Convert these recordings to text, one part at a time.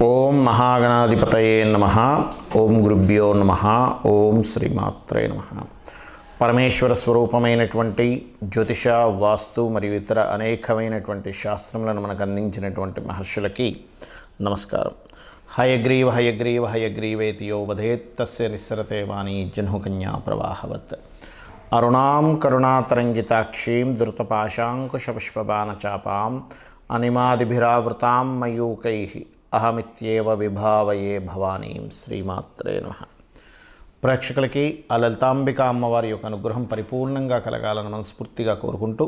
ఓం మహాగణాధిపతయే నమః. ఓం గురుభ్యో నమః. ఓం శ్రీమాత్రే నమః. పరమేశ్వర స్వరూపమైనటువంటి జ్యోతిష, వాస్తు మరియు ఇతర అనేకమైనటువంటి శాస్త్రములను మనకు అందించినటువంటి మహర్షులకి నమస్కారం. హయగ్రీవ హయగ్రీవ హయగ్రీవేతి యో వదేత్ తస్య నిస్సరతే వాణి జహ్నుకన్యా ప్రవాహవత్. అరుణాం కరుణాతరంగితాక్షీం ధృతపాశాంకుశపుష్పబాణచాపాం అనిమాదిభిరావృతాం మయూకైః అహమిత్యేవ విభావయే భవానీం. శ్రీమాత్రే నమః. ప్రేక్షకులకి ఆ లలితాంబిక అమ్మవారి యొక్క అనుగ్రహం పరిపూర్ణంగా కలగాలని మనస్ఫూర్తిగా కోరుకుంటూ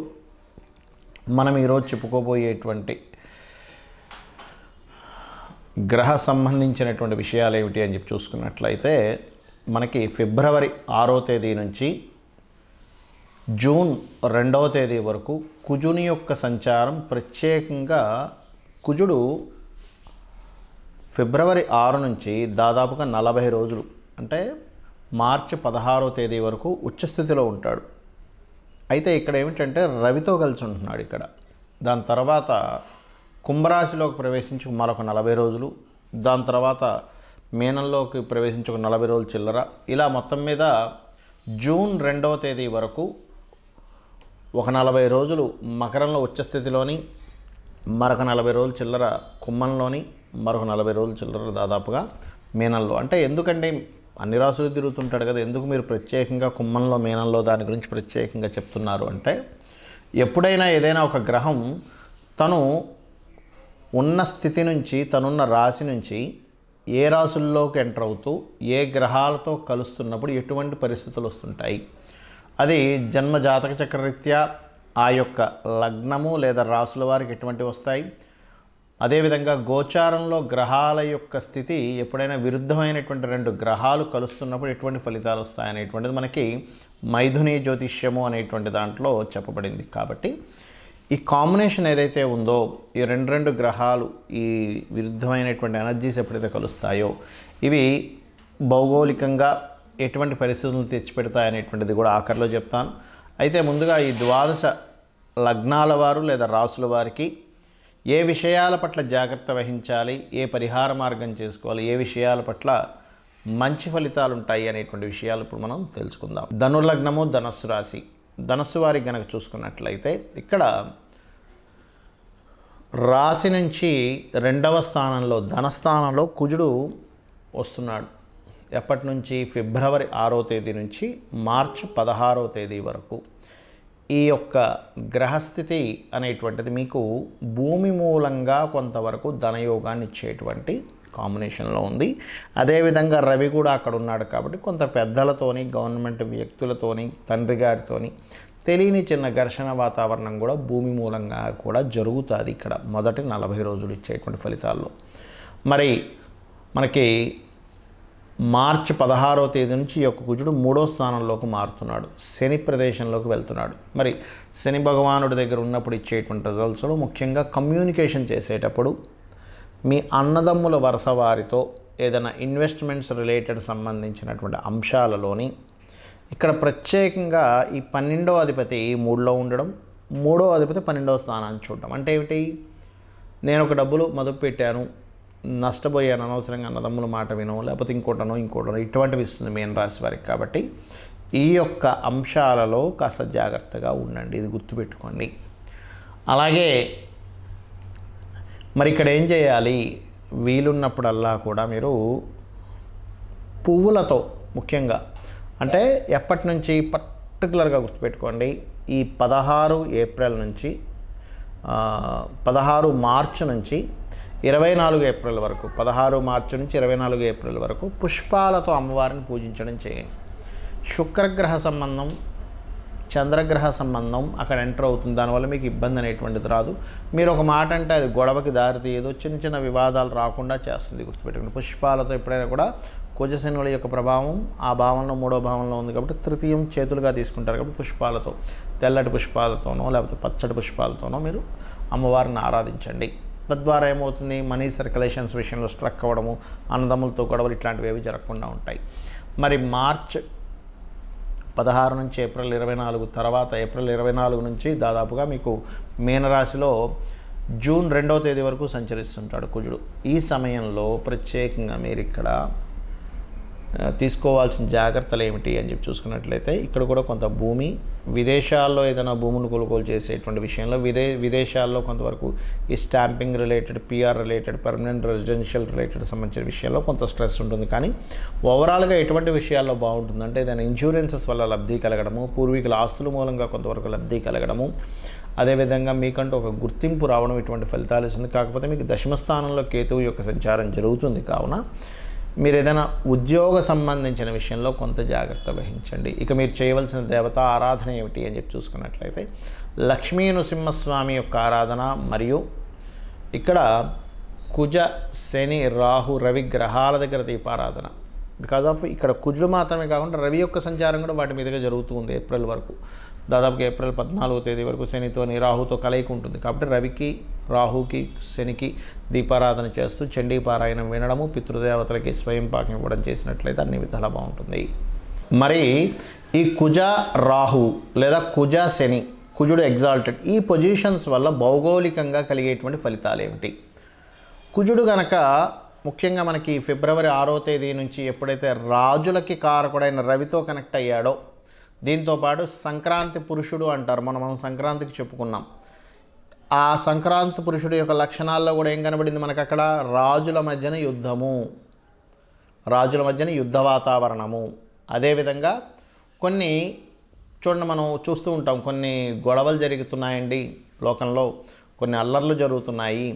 మనం ఈరోజు చెప్పుకోబోయేటువంటి గ్రహ సంబంధించినటువంటి విషయాలు ఏమిటి అని చెప్పి చూసుకున్నట్లయితే, మనకి ఫిబ్రవరి 6వ తేదీ నుంచి జూన్ 2వ తేదీ వరకు కుజుని యొక్క సంచారం. ప్రత్యేకంగా కుజుడు ఫిబ్రవరి 6 నుంచి దాదాపుగా 40 రోజులు, అంటే మార్చి 16వ తేదీ వరకు ఉచ్చస్థితిలో ఉంటాడు. అయితే ఇక్కడ ఏమిటంటే రవితో కలిసి ఉంటున్నాడు ఇక్కడ. దాని తర్వాత కుంభరాశిలోకి ప్రవేశించి మరొక 40 రోజులు, దాని తర్వాత మీనంలోకి ప్రవేశించి ఒక 40 రోజులు చిల్లర, ఇలా మొత్తం మీద జూన్ 2వ తేదీ వరకు ఒక 40 రోజులు మకరంలో ఉచ్చస్థితిలోని, మరొక 40 రోజులు చిల్లర కుంభంలోని, మరొక 40 రోజులు చిల్లర దాదాపుగా మీనంలో. అంటే ఎందుకంటే అన్ని రాసులు తిరుగుతుంటాడు కదా, ఎందుకు మీరు ప్రత్యేకంగా కుంభంలో మీనంలో దాని గురించి ప్రత్యేకంగా చెప్తున్నారు అంటే, ఎప్పుడైనా ఏదైనా ఒక గ్రహం తను ఉన్న స్థితి నుంచి, తనున్న రాశి నుంచి ఏ రాసుల్లోకి ఎంటర్ అవుతూ ఏ గ్రహాలతో కలుస్తున్నప్పుడు ఎటువంటి పరిస్థితులు వస్తుంటాయి, అది జన్మ జాతక చక్రరీత్యా ఆ యొక్క లగ్నము లేదా రాసుల వారికి ఎటువంటి వస్తాయి, అదేవిధంగా గోచారంలో గ్రహాల యొక్క స్థితి ఎప్పుడైనా విరుద్ధమైనటువంటి 2 గ్రహాలు కలుస్తున్నప్పుడు ఎటువంటి ఫలితాలు వస్తాయనేటువంటిది మనకి మైథుని జ్యోతిష్యము అనేటువంటి దాంట్లో చెప్పబడింది. కాబట్టి ఈ కాంబినేషన్ ఏదైతే ఉందో, ఈ రెండు గ్రహాలు ఈ విరుద్ధమైనటువంటి ఎనర్జీస్ ఎప్పుడైతే కలుస్తాయో ఇవి భౌగోళికంగా ఎటువంటి పరిస్థితులను తెచ్చిపెడతాయనేటువంటిది కూడా ఆఖరిలో చెప్తాను. అయితే ముందుగా ఈ 12 లగ్నాల వారు లేదా రాసుల వారికి ఏ విషయాల పట్ల జాగ్రత్త వహించాలి, ఏ పరిహార మార్గం చేసుకోవాలి, ఏ విషయాల పట్ల మంచి ఫలితాలు ఉంటాయి అనేటువంటి విషయాలు ఇప్పుడు మనం తెలుసుకుందాం. ధనుర్లగ్నము, ధనస్సు రాశి. ధనస్సు వారికి కనుక చూసుకున్నట్లయితే ఇక్కడ రాశి నుంచి 2వ స్థానంలో ధనస్థానంలో కుజుడు వస్తున్నాడు. ఎప్పటి నుంచి? ఫిబ్రవరి 6వ తేదీ నుంచి మార్చి 16వ తేదీ వరకు. ఈ యొక్క గ్రహస్థితి అనేటువంటిది మీకు భూమి మూలంగా కొంతవరకు ధనయోగాన్ని ఇచ్చేటువంటి కాంబినేషన్లో ఉంది. అదేవిధంగా రవి కూడా అక్కడ ఉన్నాడు కాబట్టి కొంత పెద్దలతోని, గవర్నమెంట్ వ్యక్తులతోని, తండ్రి గారితోని తెలియని చిన్న ఘర్షణ వాతావరణం కూడా భూమి మూలంగా కూడా జరుగుతుంది ఇక్కడ మొదటి 40 రోజులు ఇచ్చేటువంటి ఫలితాల్లో. మరి మనకి మార్చి 16వ తేదీ నుంచి ఈ యొక్క కుజుడు 3వ స్థానంలోకి మారుతున్నాడు, శని ప్రదేశంలోకి వెళ్తున్నాడు. మరి శని భగవానుడి దగ్గర ఉన్నప్పుడు ఇచ్చేటువంటి రిజల్ట్స్లో ముఖ్యంగా కమ్యూనికేషన్ చేసేటప్పుడు మీ అన్నదమ్ముల వరుస వారితో ఏదైనా ఇన్వెస్ట్మెంట్స్ రిలేటెడ్ సంబంధించినటువంటి అంశాలలోని ఇక్కడ ప్రత్యేకంగా ఈ 12వ అధిపతి 3లో ఉండడం, 3వ అధిపతి 12వ స్థానాన్ని చూడడం. అంటే ఏమిటి? నేను ఒక డబ్బులు మొదలు పెట్టాను, నష్టపోయాను, అనవసరంగా అన్నదమ్ముల మాట వినో లేకపోతే ఇంకోటనో ఇటువంటివి ఇస్తుంది మీన రాశి వారికి. కాబట్టి ఈ యొక్క అంశాలలో కాస్త జాగ్రత్తగా ఉండండి, ఇది గుర్తుపెట్టుకోండి. అలాగే మరి ఇక్కడ ఏం చేయాలి? వీలున్నప్పుడల్లా కూడా మీరు పువ్వులతో ముఖ్యంగా, అంటే ఎప్పటి నుంచి పర్టికులర్గా గుర్తుపెట్టుకోండి, ఈ 16 ఏప్రిల్ నుంచి 16 మార్చి నుంచి 24 ఏప్రిల్ వరకు, 16 మార్చి నుంచి 24 ఏప్రిల్ వరకు పుష్పాలతో అమ్మవారిని పూజించడం చేయండి. శుక్రగ్రహ సంబంధం, చంద్రగ్రహ సంబంధం అక్కడ ఎంటర్ అవుతుంది, దానివల్ల మీకు ఇబ్బంది అనేటువంటిది రాదు. మీరు ఒక మాట అంటే అది గొడవకి దారితీయదు, చిన్న చిన్న వివాదాలు రాకుండా చేస్తుంది, గుర్తుపెట్టుకోండి. పుష్పాలతో ఎప్పుడైనా కూడా కుజశనుల యొక్క ప్రభావం ఆ భావంలో 3వ భావంలో ఉంది కాబట్టి తృతీయం చేతులుగా తీసుకుంటారు. కాబట్టి పుష్పాలతో, తెల్లటి పుష్పాలతోనో లేకపోతే పచ్చటి పుష్పాలతోనో మీరు అమ్మవారిని ఆరాధించండి. తద్వారా ఏమవుతుంది? మనీ సర్క్యులేషన్స్ విషయంలో స్ట్రక్ అవ్వడము, అన్నదమ్ములతో గొడవలు ఇట్లాంటివి ఏవి జరగకుండా ఉంటాయి. మరి మార్చ్ 16 నుంచి ఏప్రిల్ 24 తర్వాత, ఏప్రిల్ 24 నుంచి దాదాపుగా మీకు మీనరాశిలో జూన్ 2వ తేదీ వరకు సంచరిస్తుంటాడు కుజుడు. ఈ సమయంలో ప్రత్యేకంగా మీరు ఇక్కడ తీసుకోవాల్సిన జాగ్రత్తలు ఏమిటి అని చెప్పి చూసుకున్నట్లయితే ఇక్కడ కూడా కొంత భూమి, విదేశాల్లో ఏదైనా భూములు కొనుగోలు చేసేటువంటి విషయంలో విదేశాల్లో కొంతవరకు ఈ stamping related, PR related, permanent residential related సంబంధించిన విషయాల్లో కొంత స్ట్రెస్ ఉంటుంది. కానీ ఓవరాల్గా ఎటువంటి విషయాల్లో బాగుంటుందంటే ఏదైనా ఇన్సూరెన్సెస్ వల్ల లబ్ధి కలగడము, పూర్వీకుల ఆస్తుల మూలంగా కొంతవరకు లబ్ధి కలగడము, అదేవిధంగా మీకంటూ ఒక గుర్తింపు రావడం, ఇటువంటి ఫలితాలు ఇస్తుంది. కాకపోతే మీకు దశమ స్థానంలో కేతువు యొక్క సంచారం జరుగుతుంది కావున మీరు ఏదైనా ఉద్యోగ సంబంధించిన విషయంలో కొంత జాగ్రత్త వహించండి. ఇక మీరు చేయవలసిన దేవతా ఆరాధన ఏమిటి అని చెప్పి చూసుకున్నట్లయితే లక్ష్మీ నృసింహస్వామి యొక్క ఆరాధన, మరియు ఇక్కడ కుజ, శని, రాహు, రవి గ్రహాల దగ్గర దీపారాధన. బికాజ్ ఆఫ్ ఇక్కడ కుజుడు మాత్రమే కాకుండా రవి యొక్క సంచారం కూడా వాటి మీదుగా జరుగుతూ ఉంది ఏప్రిల్ వరకు. దాదాపుగా ఏప్రిల్ 14వ తేదీ వరకు శనితోని రాహుతో కలయిక ఉంటుంది. కాబట్టి రవికి, రాహుకి, శనికి దీపారాధన చేస్తూ చండీ పారాయణం వినడము, పితృదేవతలకి స్వయం పాకం ఇవ్వడం చేసినట్లయితే అన్ని విధాలా బాగుంటుంది. మరి ఈ కుజ రాహు లేదా కుజ శని, కుజుడు ఎగ్జాల్టెడ్, ఈ పొజిషన్స్ వల్ల భౌగోళికంగా కలిగేటువంటి ఫలితాలు ఏమిటి? కుజుడు కనుక ముఖ్యంగా మనకి ఫిబ్రవరి 6వ తేదీ నుంచి ఎప్పుడైతే రాజులకి కారకుడైన రవితో కనెక్ట్ అయ్యాడో, దీంతోపాటు సంక్రాంతి పురుషుడు అంటారు, మనం సంక్రాంతికి చెప్పుకున్నాం. ఆ సంక్రాంతి పురుషుడు యొక్క లక్షణాల్లో కూడా ఏం కనబడింది మనకు అక్కడ? రాజుల మధ్యన యుద్ధము, రాజుల మధ్యన యుద్ధ వాతావరణము. అదేవిధంగా కొన్ని చూడండి, మనం చూస్తూ ఉంటాం కొన్ని గొడవలు జరుగుతున్నాయండి లోకంలో, కొన్ని అల్లర్లు జరుగుతున్నాయి.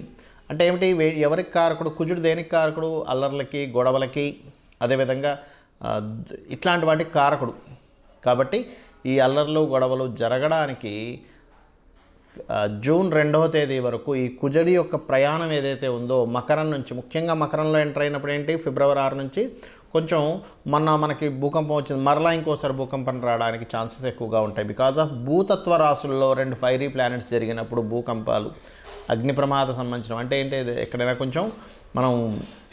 అంటే ఏమిటి? ఎవరికి కారకుడు? కుజుడు దేనికి కారకుడు? అల్లర్లకి, గొడవలకి, అదేవిధంగా ఇట్లాంటి వాటికి కారకుడు. కాబట్టి ఈ అల్లర్లు, గొడవలు జరగడానికి జూన్ 2వ తేదీ వరకు ఈ కుజుడి యొక్క ప్రయాణం ఏదైతే ఉందో మకరం నుంచి, ముఖ్యంగా మకరంలో ఎంటర్ అయినప్పుడు ఏంటి, ఫిబ్రవరి 6 నుంచి కొంచెం మనకి భూకంపం వచ్చింది, మరలా ఇంకోసారి భూకంపం రావడానికి ఛాన్సెస్ ఎక్కువగా ఉంటాయి. బికాజ్ ఆఫ్ భూతత్వ రాశుల్లో 2 ఫైరీ ప్లానెట్స్ జరిగినప్పుడు భూకంపాలు, అగ్ని ప్రమాద సంబంధించిన, అంటే ఏంటి, ఎక్కడైనా కొంచెం మనం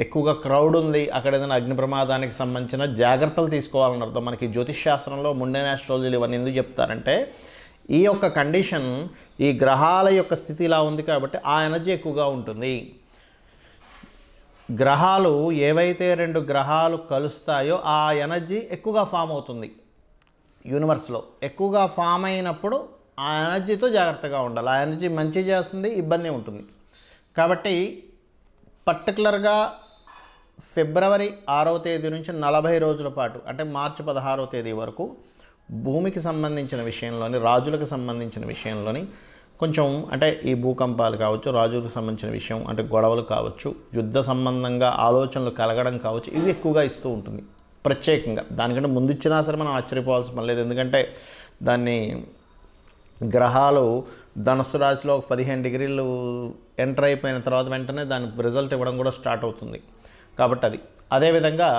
ఎక్కువగా క్రౌడ్ ఉంది, అక్కడ ఏదైనా అగ్ని ప్రమాదానికి సంబంధించిన జాగ్రత్తలు తీసుకోవాలని అర్థం. మనకి జ్యోతిష్ శాస్త్రంలో ముండెన్ ఆస్ట్రాలజీలు ఇవన్నీ ఎందుకు చెప్తారంటే ఈ యొక్క కండిషన్, ఈ గ్రహాల యొక్క స్థితి ఇలా ఉంది కాబట్టి ఆ ఎనర్జీ ఎక్కువగా ఉంటుంది. గ్రహాలు ఏవైతే 2 గ్రహాలు కలుస్తాయో ఆ ఎనర్జీ ఎక్కువగా ఫామ్ అవుతుంది యూనివర్స్లో. ఎక్కువగా ఫామ్ అయినప్పుడు ఆ ఎనర్జీతో జాగ్రత్తగా ఉండాలి. ఆ ఎనర్జీ మంచి చేస్తుంది, ఇబ్బంది ఉంటుంది. కాబట్టి పర్టికులర్గా ఫిబ్రవరి 6వ తేదీ నుంచి 40 రోజుల పాటు, అంటే మార్చి 16వ తేదీ వరకు భూమికి సంబంధించిన విషయంలోని, రాజులకు సంబంధించిన విషయంలోని కొంచెం, అంటే ఈ భూకంపాలు కావచ్చు, రాజులకు సంబంధించిన విషయం అంటే గొడవలు కావచ్చు, యుద్ధ సంబంధంగా ఆలోచనలు కలగడం కావచ్చు, ఇవి ఎక్కువగా ఇస్తూ ఉంటుంది ప్రత్యేకంగా. దానికంటే ముందు ఇచ్చినా సరే మనం ఆశ్చర్యపోవాల్సిన పని లేదు. ఎందుకంటే దాన్ని గ్రహాలు ధనుస్సు రాశిలో 15 డిగ్రీలు ఎంటర్ అయిపోయిన తర్వాత వెంటనే దాని రిజల్ట్ ఇవ్వడం కూడా స్టార్ట్ అవుతుంది. కాబట్టి అది అదేవిధంగా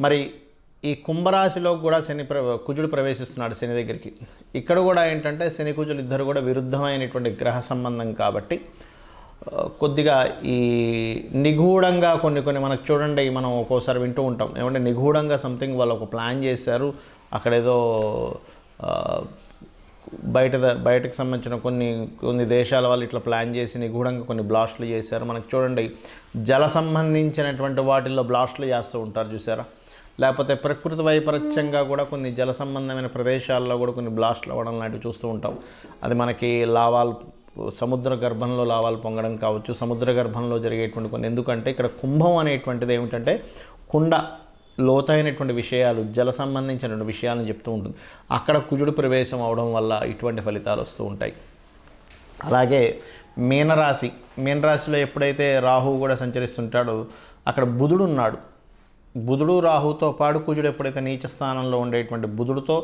మరి ఈ కుంభరాశిలో కూడా కుజుడు ప్రవేశిస్తున్నాడు శని దగ్గరికి. ఇక్కడ కూడా ఏంటంటే శని కుజులు ఇద్దరు కూడా విరుద్ధమైనటువంటి గ్రహ సంబంధం కాబట్టి కొద్దిగా ఈ నిగూఢంగా కొన్ని మనకు చూడండి, మనం ఒక్కోసారి వింటూ ఉంటాం ఏమంటే నిగూఢంగా సంథింగ్ వాళ్ళు ఒక ప్లాన్ చేశారు, అక్కడేదో బయటకు సంబంధించిన కొన్ని దేశాల వాళ్ళు ఇట్లా ప్లాన్ చేసి నిగూఢంగా కొన్ని బ్లాస్టులు చేశారు. మనకు చూడండి జల సంబంధించినటువంటి వాటిల్లో బ్లాస్టులు చేస్తూ ఉంటారు చూసారా, లేకపోతే ప్రకృతి వైపరీత్యంగా కూడా కొన్ని జల సంబంధమైన ప్రదేశాల్లో కూడా కొన్ని బ్లాస్టులు అవ్వడం లాంటివి చూస్తూ ఉంటాం. అది మనకి లావాలు, సముద్ర గర్భంలో లావాలు పొంగడం కావచ్చు, సముద్ర గర్భంలో జరిగేటువంటి కొన్ని, ఎందుకంటే ఇక్కడ కుంభం అనేటువంటిది ఏమిటంటే కుండ, లోతైనటువంటి విషయాలు, జల సంబంధించినటువంటి విషయాలను చెప్తూ ఉంటుంది. అక్కడ కుజుడు ప్రవేశం అవడం వల్ల ఇటువంటి ఫలితాలు వస్తూ ఉంటాయి. అలాగే మీనరాశిలో ఎప్పుడైతే రాహువు కూడా సంచరిస్తుంటాడో అక్కడ బుధుడు ఉన్నాడు. బుధుడు రాహుతో పాటు కుజుడు ఎప్పుడైతే నీచ స్థానంలో ఉండేటువంటి బుధుడితో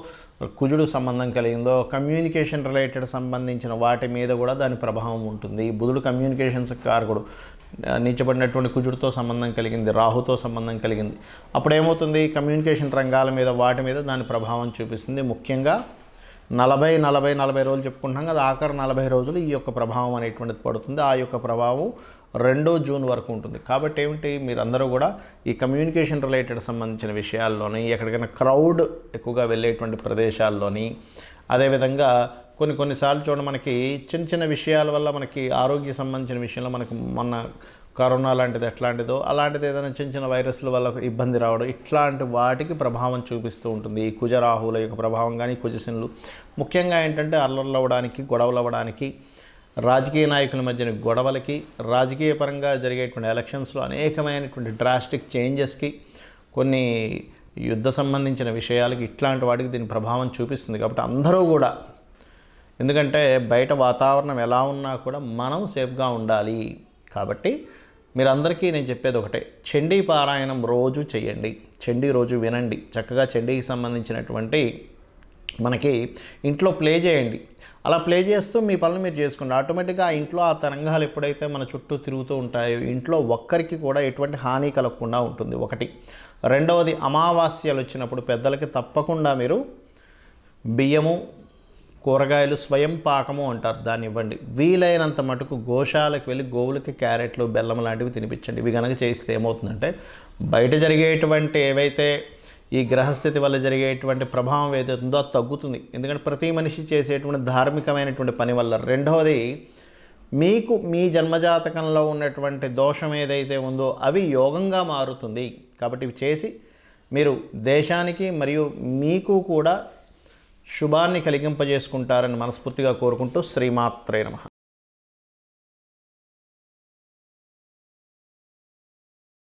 కుజుడు సంబంధం కలిగిందో కమ్యూనికేషన్ రిలేటెడ్ సంబంధించిన వాటి మీద కూడా దాని ప్రభావం ఉంటుంది. బుధుడు కమ్యూనికేషన్స్ కారకుడు. నీచబడినటువంటి కుజుడితో సంబంధం కలిగింది, రాహుతో సంబంధం కలిగింది. అప్పుడు ఏమవుతుంది, కమ్యూనికేషన్ రంగాల మీద వాటి మీద దాని ప్రభావం చూపిస్తుంది. ముఖ్యంగా 40 రోజులు చెప్పుకుంటాం కదా, ఆఖరి 40 రోజులు ఈ యొక్క ప్రభావం అనేటువంటిది పడుతుంది. ఆ యొక్క ప్రభావం 2 జూన్ వరకు ఉంటుంది. కాబట్టి ఏమిటి, మీరందరూ కూడా ఈ కమ్యూనికేషన్ రిలేటెడ్ సంబంధించిన విషయాల్లోని, ఎక్కడికైనా క్రౌడ్ ఎక్కువగా వెళ్ళేటువంటి ప్రదేశాల్లోని, అదేవిధంగా కొన్నిసార్లు చూడండి, మనకి చిన్న చిన్న విషయాల వల్ల మనకి ఆరోగ్య సంబంధించిన విషయంలో మనకు మొన్న కరోనా లాంటిది ఎట్లాంటిదో అలాంటిది ఏదైనా చిన్న చిన్న వైరస్ల వల్ల ఇబ్బంది రావడం, ఇట్లాంటి వాటికి ప్రభావం చూపిస్తూ ఉంటుంది ఈ కుజరాహుల యొక్క ప్రభావం. కానీ కుజశనులు ముఖ్యంగా ఏంటంటే అల్లర్లు అవ్వడానికి, గొడవలు అవ్వడానికి, రాజకీయ నాయకుల మధ్యన గొడవలకి, రాజకీయ పరంగా జరిగేటువంటి ఎలక్షన్స్లో అనేకమైనటువంటి డ్రాస్టిక్ చేంజెస్కి, కొన్ని యుద్ధ సంబంధించిన విషయాలకి, ఇట్లాంటి వాటికి దీని ప్రభావం చూపిస్తుంది. కాబట్టి అందరూ కూడా, ఎందుకంటే బయట వాతావరణం ఎలా ఉన్నా కూడా మనం సేఫ్గా ఉండాలి. కాబట్టి మీరందరికీ నేను చెప్పేది ఒకటే, చండీ పారాయణం రోజు చేయండి, చండీ రోజు వినండి. చక్కగా చండీకి సంబంధించినటువంటి మనకి ఇంట్లో ప్లే చేయండి. అలా ప్లే చేస్తూ మీ పనులు మీరు చేసుకోండి. ఆటోమేటిక్గా ఆ ఇంట్లో ఆ తరంగాలు ఎప్పుడైతే మన చుట్టూ తిరుగుతూ ఉంటాయో ఇంట్లో ఒక్కరికి కూడా ఎటువంటి హాని కలగకుండా ఉంటుంది. ఒకటి. రెండవది, అమావాస్యలు వచ్చినప్పుడు పెద్దలకి తప్పకుండా మీరు బియ్యము, కూరగాయలు, స్వయం పాకము అంటారు, దాన్ని ఇవ్వండి. వీలైనంత మటుకు గోశాలకు వెళ్ళి గోవులకి క్యారెట్లు, బెల్లం లాంటివి తినిపించండి. ఇవి కనుక చేస్తే ఏమవుతుందంటే బయట జరిగేటువంటి ఏవైతే ఈ గ్రహస్థితి వల్ల జరిగేటువంటి ప్రభావం ఏదైతుందో అది తగ్గుతుంది. ఎందుకంటే ప్రతి మనిషి చేసేటువంటి ధార్మికమైనటువంటి పని వల్ల. రెండవది, మీకు మీ జన్మజాతకంలో ఉన్నటువంటి దోషం ఏదైతే ఉందో అవి యోగంగా మారుతుంది. కాబట్టి ఇవి చేసి మీరు దేశానికి మరియు మీకు కూడా శుభాన్ని కలిగింపజేసుకుంటారని మనస్ఫూర్తిగా కోరుకుంటూ శ్రీమాత్రే నమః.